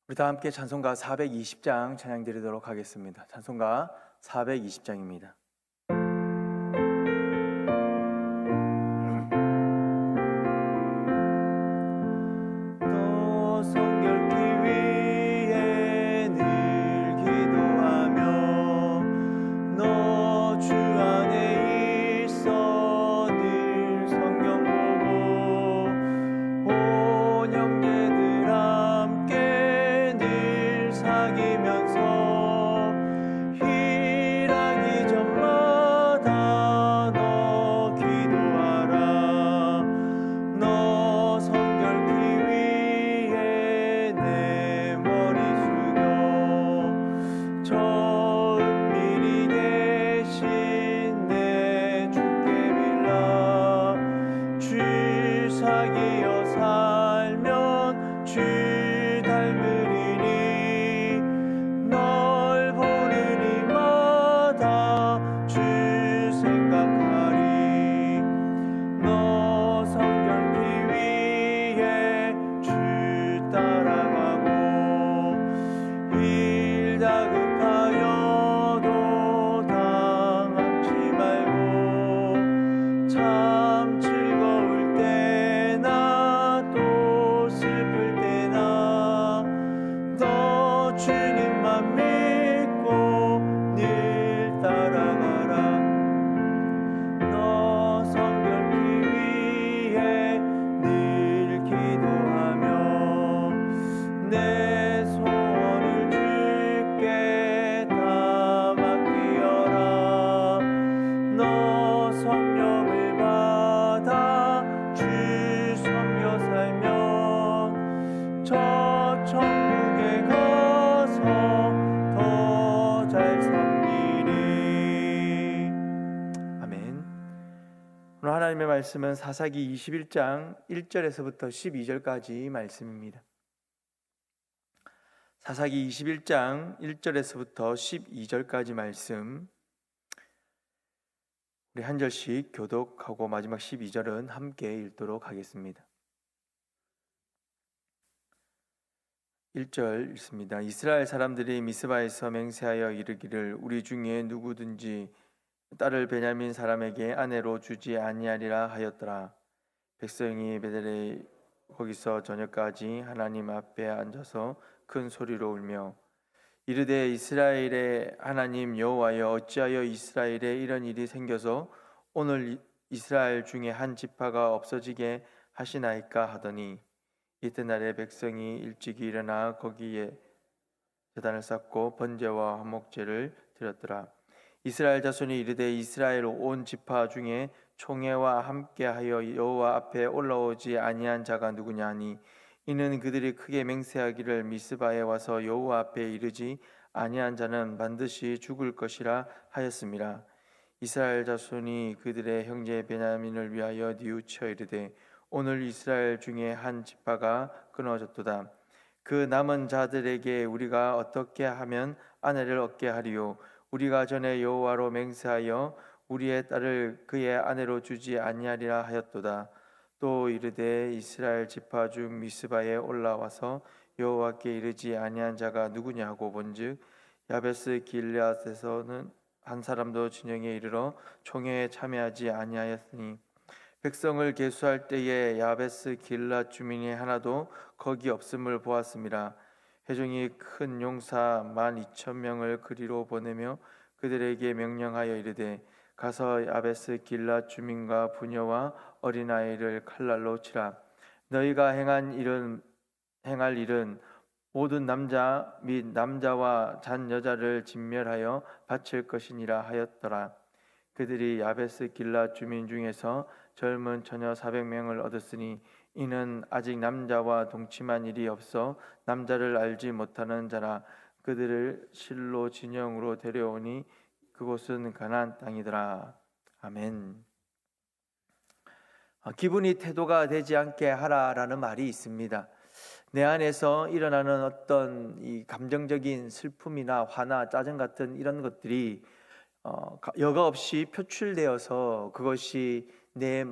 우리 다 함께 찬송가 420장 찬양 드리도록 하겠습니다. 찬송가 420장입니다. 너 성결케 위해 늘 기도하며 너 주 안에 있어 늘 성경 보고 온 형제들 함께 늘 사귀면서 일하기 전마다 너 기도하라. 너 성결케 위해 내 머리 숙여 저 은밀히 계신 내 주께 빌라. 주 사귀어 살면 주 닮으리니 널 보는 이마다 주 생각하리. 너 성결케 위해 주 따라가고 일 다급하여도 당황치 말고 참 즐거울 때나 또 슬플 때나 너 주님만 믿고 늘 따라가라. 너 성결케 위해 늘 기도하며 내 소원을 주께 다 맡기어라. 너 성령을 받아 주 섬겨 살면 저 천국에 가서 더 잘 섬기리. 아멘. 오늘 하나님의 말씀은 사사기 21장 1절에서부터 12절까지 말씀입니다. 사사기 21장 1절에서부터 12절까지 말씀, 우리 한 절씩 교독하고 마지막 12절은 함께 읽도록 하겠습니다. 1절 읽습니다. 이스라엘 사람들이 미스바에서 맹세하여 이르기를 우리 중에 누구든지 딸을 베냐민 사람에게 아내로 주지 아니하리라 하였더라. 백성이 베델에 거기서 저녁까지 하나님 앞에 앉아서 큰 소리로 울며 이르되 이스라엘의 하나님 여호와여 어찌하여 이스라엘에 이런 일이 생겨서 오늘 이스라엘 중에 한 지파가 없어지게 하시나이까 하더니 이튿날에 백성이 일찍이 일어나 거기에 제단을 쌓고 번제와 화목제를 드렸더라. 이스라엘 자손이 이르되 이스라엘 온 지파 중에 총회와 함께하여 여호와 앞에 올라오지 아니한 자가 누구냐 하니 이는 그들이 크게 맹세하기를 미스바에 와서 여호와 앞에 이르지 아니한 자는 반드시 죽을 것이라 하였음이라. 이스라엘 자손이 그들의 형제 베냐민을 위하여 뉘우쳐 이르되 오늘 이스라엘 중에 한 지파가 끊어졌도다. 그 남은 자들에게 우리가 어떻게 하면 아내를 얻게 하리요? 우리가 전에 여호와로 맹세하여 우리의 딸을 그의 아내로 주지 아니하리라 하였도다. 또 이르되 이스라엘 지파 중 미스바에 올라와서 여호와께 이르지 아니한 자가 누구냐 하고 본즉 야베스 길앗에서는 한 사람도 진영에 이르러 총회에 참여하지 아니하였으니 백성을 계수할 때에 야베스 길앗 주민이 하나도 거기 없음을 보았음이라. 회중이 큰 용사 12,000명을 그리로 보내며 그들에게 명령하여 이르되 가서 야베스 길앗 주민과 부녀와 어린아이를 칼날로 치라. 너희가 행할 일은 모든 남자 및 남자와 잔 여자를 진멸하여 바칠 것이니라 하였더라. 그들이 야베스 길앗 주민 중에서 젊은 처녀 400명을 얻었으니 이는 아직 남자와 동침한 일이 없어 남자를 알지 못하는 자라. 그들을 실로 진영으로 데려오니 그곳은 가나안 땅이더라. 아멘. 기분이 태도가 되지 않게 하라라는 말이 있습니다. 내 안에서 일어나는 어떤 이 감정적인 슬픔이나 화나 짜증 같은 이런 것들이 여과 없이 표출되어서 그것이 내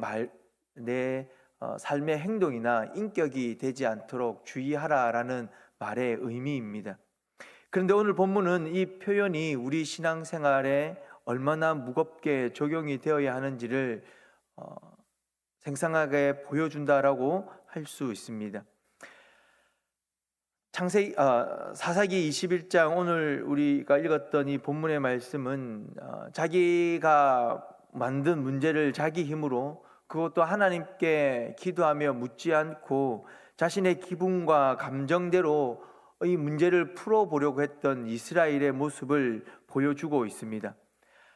삶의 행동이나 인격이 되지 않도록 주의하라라는 말의 의미입니다. 그런데 오늘 본문은 이 표현이 우리 신앙생활에 얼마나 무겁게 적용이 되어야 하는지를 생생하게 보여준다라고 할 수 있습니다. 사사기 21장 오늘 우리가 읽었던 이 본문의 말씀은 자기가 만든 문제를 자기 힘으로, 그것도 하나님께 기도하며 묻지 않고 자신의 기분과 감정대로 이 문제를 풀어보려고 했던 이스라엘의 모습을 보여주고 있습니다.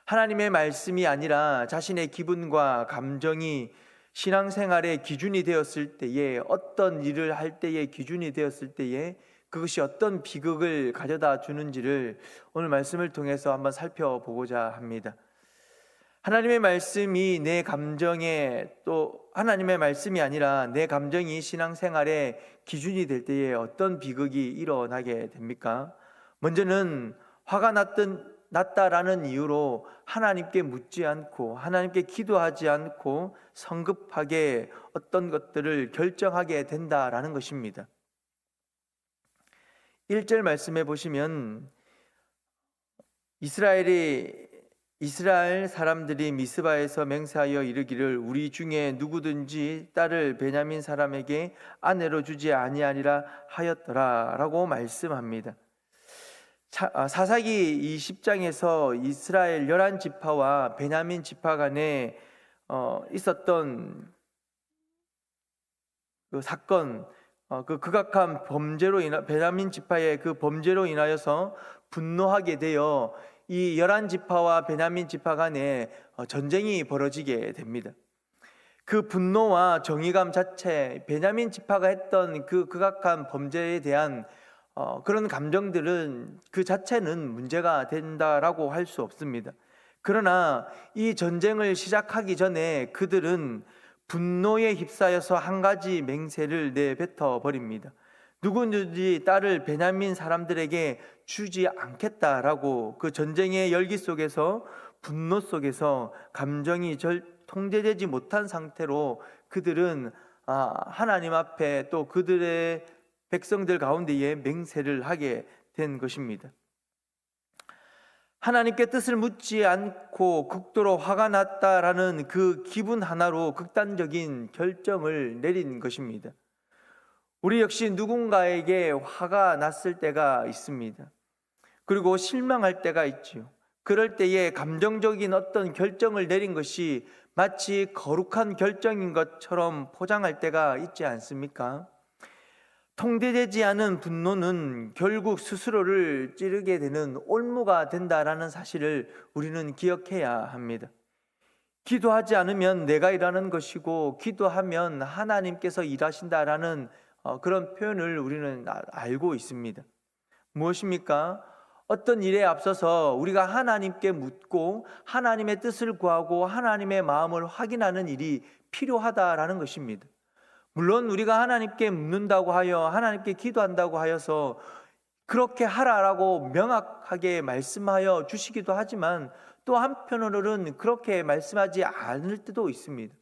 하나님의 말씀이 아니라 자신의 기분과 감정이 신앙생활의 기준이 되었을 때에, 어떤 일을 할 때의 기준이 되었을 때에 그것이 어떤 비극을 가져다 주는지를 오늘 말씀을 통해서 한번 살펴보고자 합니다. 하나님의 말씀이 내 감정에, 또 하나님의 말씀이 아니라 내 감정이 신앙생활의 기준이 될 때에 어떤 비극이 일어나게 됩니까? 먼저는 화가 났다라는 이유로 하나님께 묻지 않고 하나님께 기도하지 않고 성급하게 어떤 것들을 결정하게 된다라는 것입니다. 1절 말씀해 보시면 이스라엘 사람들이 미스바에서 맹세하여 이르기를 우리 중에 누구든지 딸을 베냐민 사람에게 아내로 주지 아니하리라 하였더라 라고 말씀합니다. 사사기 20장에서 이스라엘 11지파와 베냐민 지파 간에 있었던 그 사건, 그 극악한 범죄로 베냐민 지파의 그 범죄로 인하여서 분노하게 되어 이 11지파와 베냐민 지파 간에 전쟁이 벌어지게 됩니다. 그 분노와 정의감 자체, 베냐민 지파가 했던 그 극악한 범죄에 대한 그런 감정들은 그 자체는 문제가 된다라고 할 수 없습니다. 그러나 이 전쟁을 시작하기 전에 그들은 분노에 휩싸여서 한 가지 맹세를 내뱉어 버립니다. 누구든지 딸을 베냐민 사람들에게 주지 않겠다라고, 그 전쟁의 열기 속에서, 분노 속에서 감정이 통제되지 못한 상태로 그들은 하나님 앞에 또 그들의 백성들 가운데에 맹세를 하게 된 것입니다. 하나님께 뜻을 묻지 않고 극도로 화가 났다라는 그 기분 하나로 극단적인 결정을 내린 것입니다. 우리 역시 누군가에게 화가 났을 때가 있습니다. 그리고 실망할 때가 있지요. 그럴 때에 감정적인 어떤 결정을 내린 것이 마치 거룩한 결정인 것처럼 포장할 때가 있지 않습니까? 통제되지 않은 분노는 결국 스스로를 찌르게 되는 올무가 된다라는 사실을 우리는 기억해야 합니다. 기도하지 않으면 내가 일하는 것이고 기도하면 하나님께서 일하신다라는 그런 표현을 우리는 알고 있습니다. 무엇입니까? 어떤 일에 앞서서 우리가 하나님께 묻고 하나님의 뜻을 구하고 하나님의 마음을 확인하는 일이 필요하다라는 것입니다. 물론 우리가 하나님께 묻는다고 하여, 하나님께 기도한다고 하여서 그렇게 하라라고 명확하게 말씀하여 주시기도 하지만 또 한편으로는 그렇게 말씀하지 않을 때도 있습니다.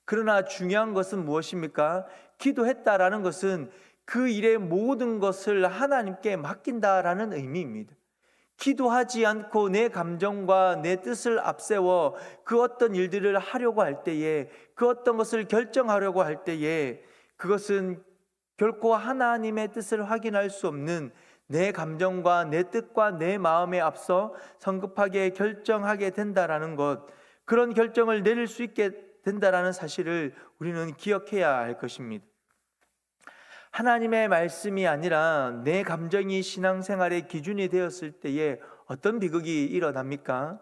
그러나 중요한 것은 무엇입니까? 기도했다라는 것은 그 일의 모든 것을 하나님께 맡긴다라는 의미입니다. 기도하지 않고 내 감정과 내 뜻을 앞세워 그 어떤 일들을 하려고 할 때에, 그 어떤 것을 결정하려고 할 때에, 그것은 결코 하나님의 뜻을 확인할 수 없는 내 감정과 내 뜻과 내 마음에 앞서 성급하게 결정하게 된다라는 것, 그런 결정을 내릴 수 있게 된다라는 사실을 우리는 기억해야 할 것입니다. 하나님의 말씀이 아니라 내 감정이 신앙생활의 기준이 되었을 때에 어떤 비극이 일어납니까?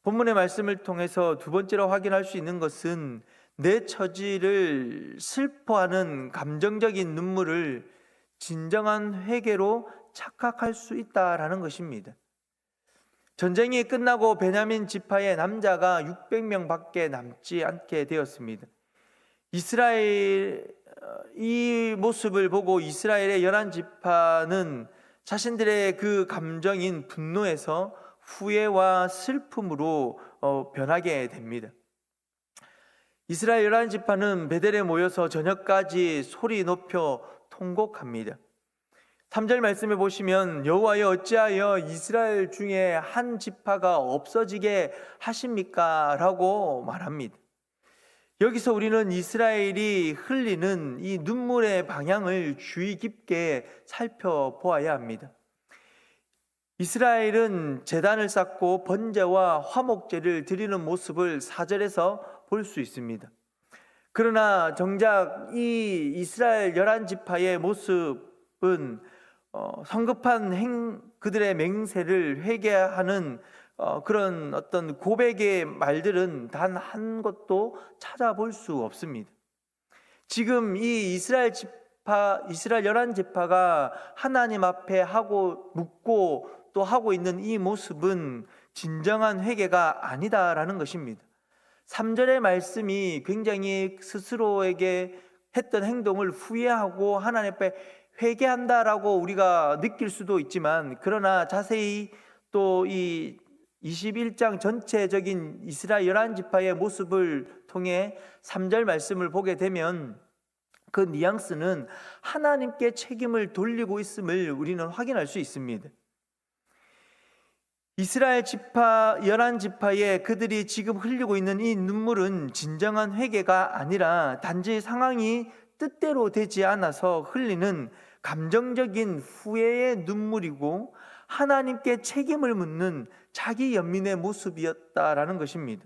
본문의 말씀을 통해서 두 번째로 확인할 수 있는 것은 내 처지를 슬퍼하는 감정적인 눈물을 진정한 회개로 착각할 수 있다라는 것입니다. 전쟁이 끝나고 베냐민 지파의 남자가 600명밖에 남지 않게 되었습니다. 이 모습을 보고 이스라엘의 11지파는 자신들의 그 감정인 분노에서 후회와 슬픔으로 변하게 됩니다. 이스라엘 11지파는 베델에 모여서 저녁까지 소리 높여 통곡합니다. 3절 말씀에 보시면 여호와여 어찌하여 이스라엘 중에 한 지파가 없어지게 하십니까? 라고 말합니다. 여기서 우리는 이스라엘이 흘리는 이 눈물의 방향을 주의 깊게 살펴보아야 합니다. 이스라엘은 제단을 쌓고 번제와 화목제를 드리는 모습을 4절에서 볼 수 있습니다. 그러나 정작 이 이스라엘 11지파의 모습은 성급한 그들의 맹세를 회개하는 그런 어떤 고백의 말들은 단 한 것도 찾아볼 수 없습니다. 지금 이 이스라엘 11지파가 하나님 앞에 묻고 또 하고 있는 이 모습은 진정한 회개가 아니다라는 것입니다. 3절의 말씀이 굉장히 스스로에게 했던 행동을 후회하고 하나님 앞에 회개한다라고 우리가 느낄 수도 있지만, 그러나 자세히 또 이 21장 전체적인 이스라엘 11지파의 모습을 통해 3절 말씀을 보게 되면 그 뉘앙스는 하나님께 책임을 돌리고 있음을 우리는 확인할 수 있습니다. 이스라엘 11지파의 그들이 지금 흘리고 있는 이 눈물은 진정한 회개가 아니라 단지 상황이 뜻대로 되지 않아서 흘리는 감정적인 후회의 눈물이고 하나님께 책임을 묻는 자기 연민의 모습이었다라는 것입니다.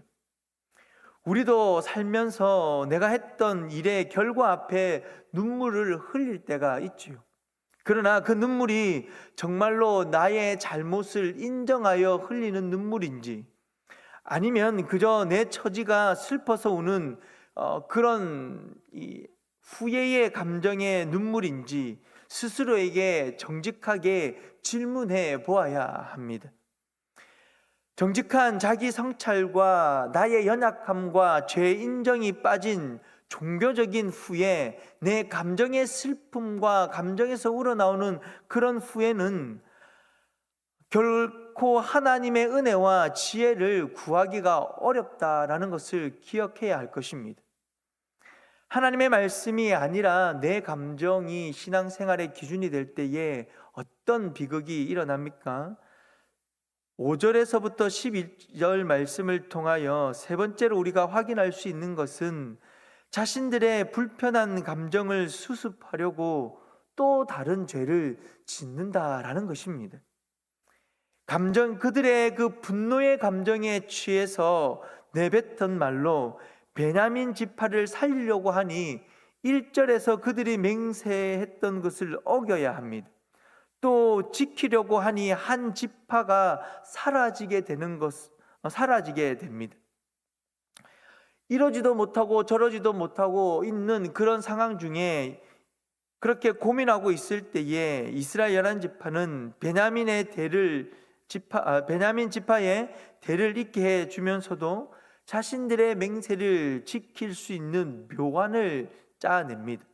우리도 살면서 내가 했던 일의 결과 앞에 눈물을 흘릴 때가 있지요. 그러나 그 눈물이 정말로 나의 잘못을 인정하여 흘리는 눈물인지, 아니면 그저 내 처지가 슬퍼서 우는 그런 후회의 감정의 눈물인지 스스로에게 정직하게 질문해 보아야 합니다. 정직한 자기 성찰과 나의 연약함과 죄 인정이 빠진 종교적인 후회, 내 감정의 슬픔과 감정에서 우러나오는 그런 후회는 결코 하나님의 은혜와 지혜를 구하기가 어렵다라는 것을 기억해야 할 것입니다. 하나님의 말씀이 아니라 내 감정이 신앙생활의 기준이 될 때에 어떤 비극이 일어납니까? 5절에서부터 11절 말씀을 통하여 세 번째로 우리가 확인할 수 있는 것은 자신들의 불편한 감정을 수습하려고 또 다른 죄를 짓는다라는 것입니다. 그들의 그 분노의 감정에 취해서 내뱉은 말로 베냐민 지파를 살리려고 하니 1절에서 그들이 맹세했던 것을 어겨야 합니다. 또 지키려고 하니 한 지파가 사라지게 됩니다. 이러지도 못하고 저러지도 못하고 있는 그런 상황 중에 그렇게 고민하고 있을 때에 이스라엘 11지파는 베냐민 지파의 대를 잇게 해주면서도 자신들의 맹세를 지킬 수 있는 묘안을 짜냅니다.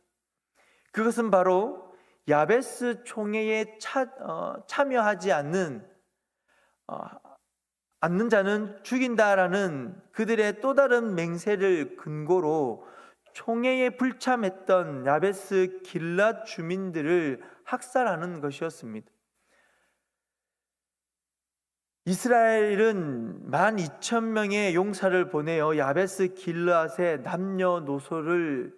그것은 바로 야베스 총회에 참여하지 않는 자는 죽인다라는 그들의 또 다른 맹세를 근거로 총회에 불참했던 야베스 길랏 주민들을 학살하는 것이었습니다. 이스라엘은 12,000명의 용사를 보내어 야베스 길랏의 남녀노소를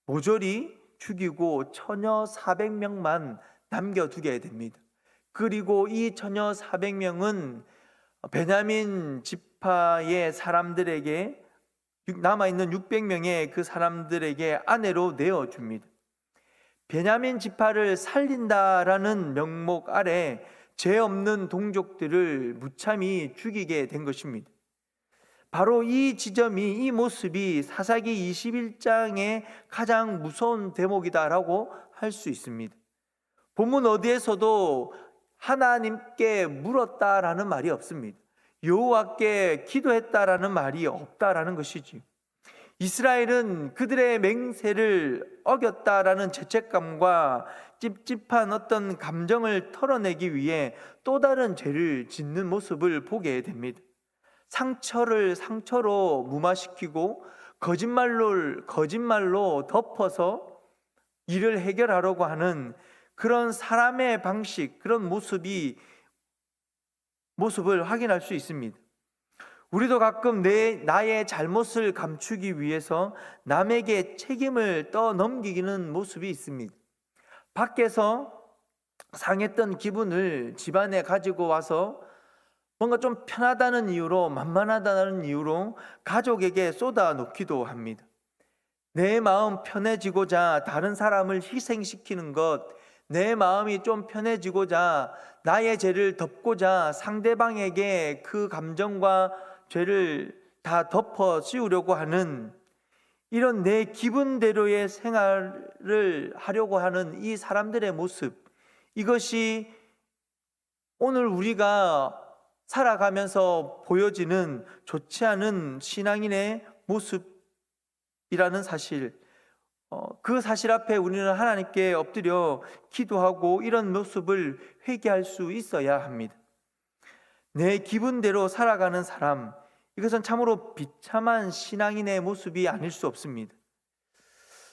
모조리 죽이고 처녀 400명만 남겨두게 됩니다. 그리고 이 처녀 400명은 베냐민 지파의 사람들에게, 남아있는 600명의 그 사람들에게 아내로 내어줍니다. 베냐민 지파를 살린다라는 명목 아래 죄 없는 동족들을 무참히 죽이게 된 것입니다. 바로 이 지점이, 이 모습이 사사기 21장의 가장 무서운 대목이다라고 할 수 있습니다. 본문 어디에서도 하나님께 물었다라는 말이 없습니다. 여호와께 기도했다라는 말이 없다라는 것이지. 이스라엘은 그들의 맹세를 어겼다라는 죄책감과 찝찝한 어떤 감정을 털어내기 위해 또 다른 죄를 짓는 모습을 보게 됩니다. 상처를 상처로 무마시키고 거짓말로 덮어서 일을 해결하려고 하는 그런 사람의 방식, 그런 모습을 확인할 수 있습니다. 우리도 가끔 나의 잘못을 감추기 위해서 남에게 책임을 떠넘기는 모습이 있습니다. 밖에서 상했던 기분을 집안에 가지고 와서 뭔가 좀 편하다는 이유로, 만만하다는 이유로 가족에게 쏟아놓기도 합니다. 내 마음 편해지고자 다른 사람을 희생시키는 것, 내 마음이 좀 편해지고자 나의 죄를 덮고자 상대방에게 그 감정과 죄를 다 덮어 씌우려고 하는, 이런 내 기분대로의 생활을 하려고 하는 이 사람들의 모습, 이것이 오늘 우리가 살아가면서 보여지는 좋지 않은 신앙인의 모습이라는 사실, 그 사실 앞에 우리는 하나님께 엎드려 기도하고 이런 모습을 회개할 수 있어야 합니다. 내 기분대로 살아가는 사람, 이것은 참으로 비참한 신앙인의 모습이 아닐 수 없습니다.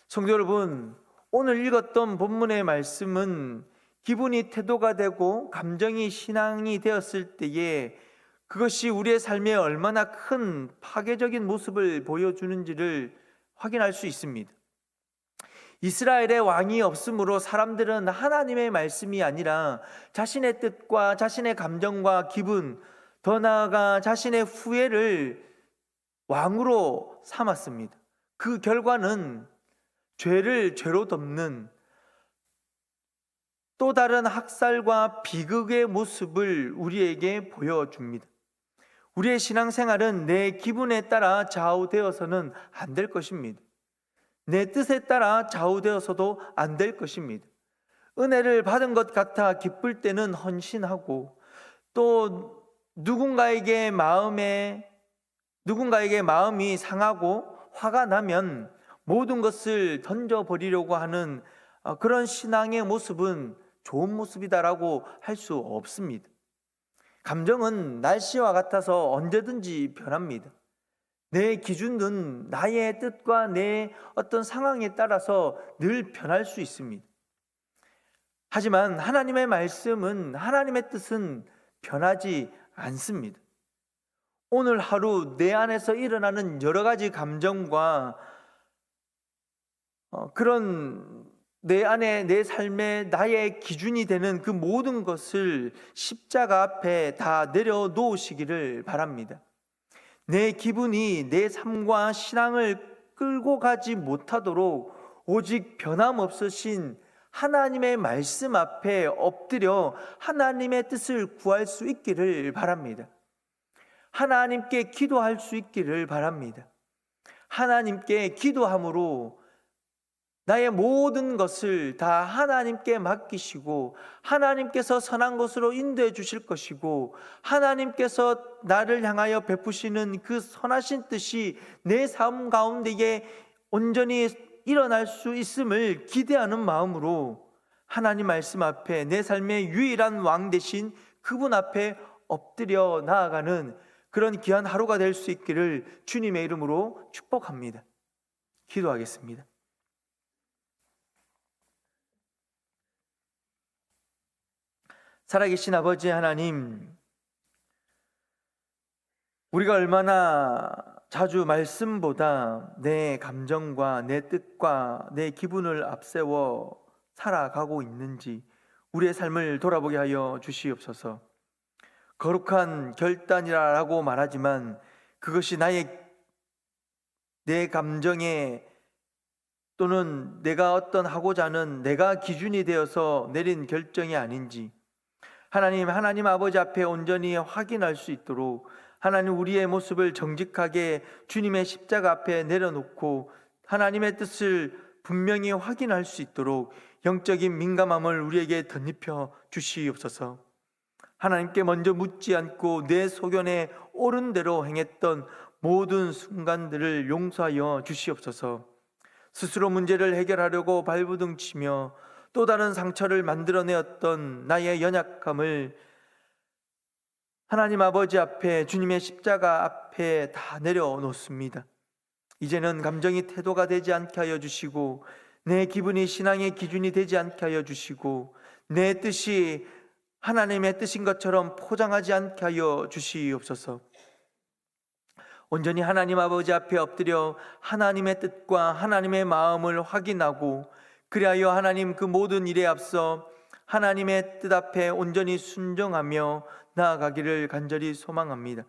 성도 여러분, 오늘 읽었던 본문의 말씀은 기분이 태도가 되고 감정이 신앙이 되었을 때에 그것이 우리의 삶에 얼마나 큰 파괴적인 모습을 보여주는지를 확인할 수 있습니다. 이스라엘의 왕이 없으므로 사람들은 하나님의 말씀이 아니라 자신의 뜻과 자신의 감정과 기분, 더 나아가 자신의 후회를 왕으로 삼았습니다. 그 결과는 죄를 죄로 덮는 또 다른 학살과 비극의 모습을 우리에게 보여줍니다. 우리의 신앙생활은 내 기분에 따라 좌우되어서는 안 될 것입니다. 내 뜻에 따라 좌우되어서도 안 될 것입니다. 은혜를 받은 것 같아 기쁠 때는 헌신하고, 또 누군가에게 마음이 상하고 화가 나면 모든 것을 던져버리려고 하는 그런 신앙의 모습은 좋은 모습이다라고 할 수 없습니다. 감정은 날씨와 같아서 언제든지 변합니다. 내 기준은 나의 뜻과 내 어떤 상황에 따라서 늘 변할 수 있습니다. 하지만 하나님의 말씀은, 하나님의 뜻은 변하지 않습니다. 오늘 하루 내 안에서 일어나는 여러 가지 감정과 그런 내 안에, 내 삶에 나의 기준이 되는 그 모든 것을 십자가 앞에 다 내려놓으시기를 바랍니다. 내 기분이 내 삶과 신앙을 끌고 가지 못하도록 오직 변함없으신 하나님의 말씀 앞에 엎드려 하나님의 뜻을 구할 수 있기를 바랍니다. 하나님께 기도할 수 있기를 바랍니다. 하나님께 기도함으로 나의 모든 것을 다 하나님께 맡기시고 하나님께서 선한 것으로 인도해 주실 것이고, 하나님께서 나를 향하여 베푸시는 그 선하신 뜻이 내 삶 가운데에 온전히 일어날 수 있음을 기대하는 마음으로 하나님 말씀 앞에, 내 삶의 유일한 왕 되신 그분 앞에 엎드려 나아가는 그런 귀한 하루가 될 수 있기를 주님의 이름으로 축복합니다. 기도하겠습니다. 살아계신 아버지 하나님, 우리가 얼마나 자주 말씀보다 내 감정과 내 뜻과 내 기분을 앞세워 살아가고 있는지 우리의 삶을 돌아보게 하여 주시옵소서. 거룩한 결단이라고 말하지만 그것이 내 감정에 또는 내가 어떤 하고자 하는 내가 기준이 되어서 내린 결정이 아닌지 하나님 아버지 앞에 온전히 확인할 수 있도록 하나님, 우리의 모습을 정직하게 주님의 십자가 앞에 내려놓고 하나님의 뜻을 분명히 확인할 수 있도록 영적인 민감함을 우리에게 덧입혀 주시옵소서. 하나님께 먼저 묻지 않고 내 소견에 옳은 대로 행했던 모든 순간들을 용서하여 주시옵소서. 스스로 문제를 해결하려고 발부둥치며 또 다른 상처를 만들어내었던 나의 연약함을 하나님 아버지 앞에, 주님의 십자가 앞에 다 내려놓습니다. 이제는 감정이 태도가 되지 않게 하여 주시고 내 기분이 신앙의 기준이 되지 않게 하여 주시고 내 뜻이 하나님의 뜻인 것처럼 포장하지 않게 하여 주시옵소서. 온전히 하나님 아버지 앞에 엎드려 하나님의 뜻과 하나님의 마음을 확인하고 그리하여 하나님 그 모든 일에 앞서 하나님의 뜻 앞에 온전히 순종하며 나아가기를 간절히 소망합니다.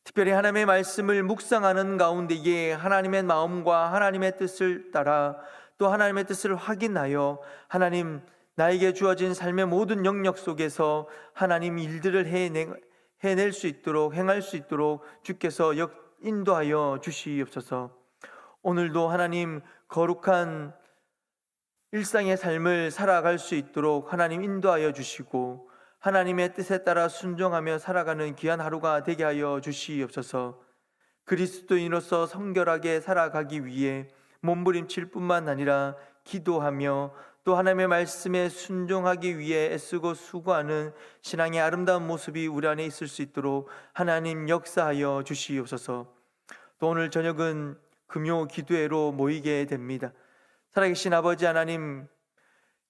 특별히 하나님의 말씀을 묵상하는 가운데에 하나님의 마음과 하나님의 뜻을 따라 또 하나님의 뜻을 확인하여 하나님 나에게 주어진 삶의 모든 영역 속에서 하나님 일들을 해낼 수 있도록 행할 수 있도록 주께서 인도하여 주시옵소서. 오늘도 하나님 거룩한 일상의 삶을 살아갈 수 있도록 하나님 인도하여 주시고 하나님의 뜻에 따라 순종하며 살아가는 귀한 하루가 되게 하여 주시옵소서. 그리스도인으로서 성결하게 살아가기 위해 몸부림칠 뿐만 아니라 기도하며 또 하나님의 말씀에 순종하기 위해 애쓰고 수고하는 신앙의 아름다운 모습이 우리 안에 있을 수 있도록 하나님 역사하여 주시옵소서. 또 오늘 저녁은 금요 기도회로 모이게 됩니다. 살아계신 아버지 하나님,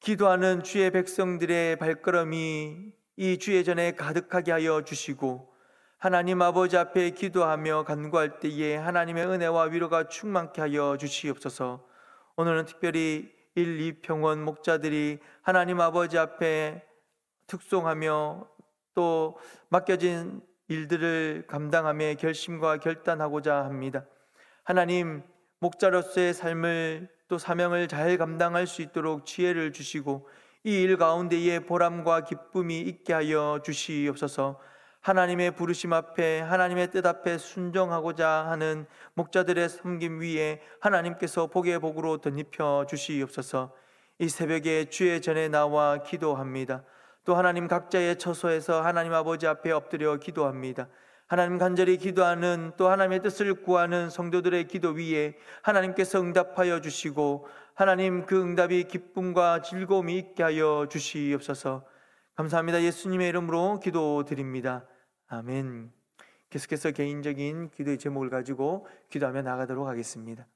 기도하는 주의 백성들의 발걸음이 이 주의 전에 가득하게 하여 주시고 하나님 아버지 앞에 기도하며 간구할 때에 하나님의 은혜와 위로가 충만케 하여 주시옵소서. 오늘은 특별히 1, 2평원 목자들이 하나님 아버지 앞에 특송하며 또 맡겨진 일들을 감당하며 결심과 결단하고자 합니다. 하나님, 목자로서의 삶을 또 사명을 잘 감당할 수 있도록 지혜를 주시고 이 일 가운데에 보람과 기쁨이 있게 하여 주시옵소서. 하나님의 부르심 앞에 하나님의 뜻 앞에 순종하고자 하는 목자들의 섬김 위에 하나님께서 복의 복으로 덧입혀 주시옵소서. 이 새벽에 주의 전에 나와 기도합니다. 또 하나님 각자의 처소에서 하나님 아버지 앞에 엎드려 기도합니다. 하나님 간절히 기도하는 또 하나님의 뜻을 구하는 성도들의 기도 위에 하나님께서 응답하여 주시고 하나님 그 응답이 기쁨과 즐거움이 있게 하여 주시옵소서. 감사합니다. 예수님의 이름으로 기도드립니다. 아멘. 계속해서 개인적인 기도의 제목을 가지고 기도하며 나가도록 하겠습니다.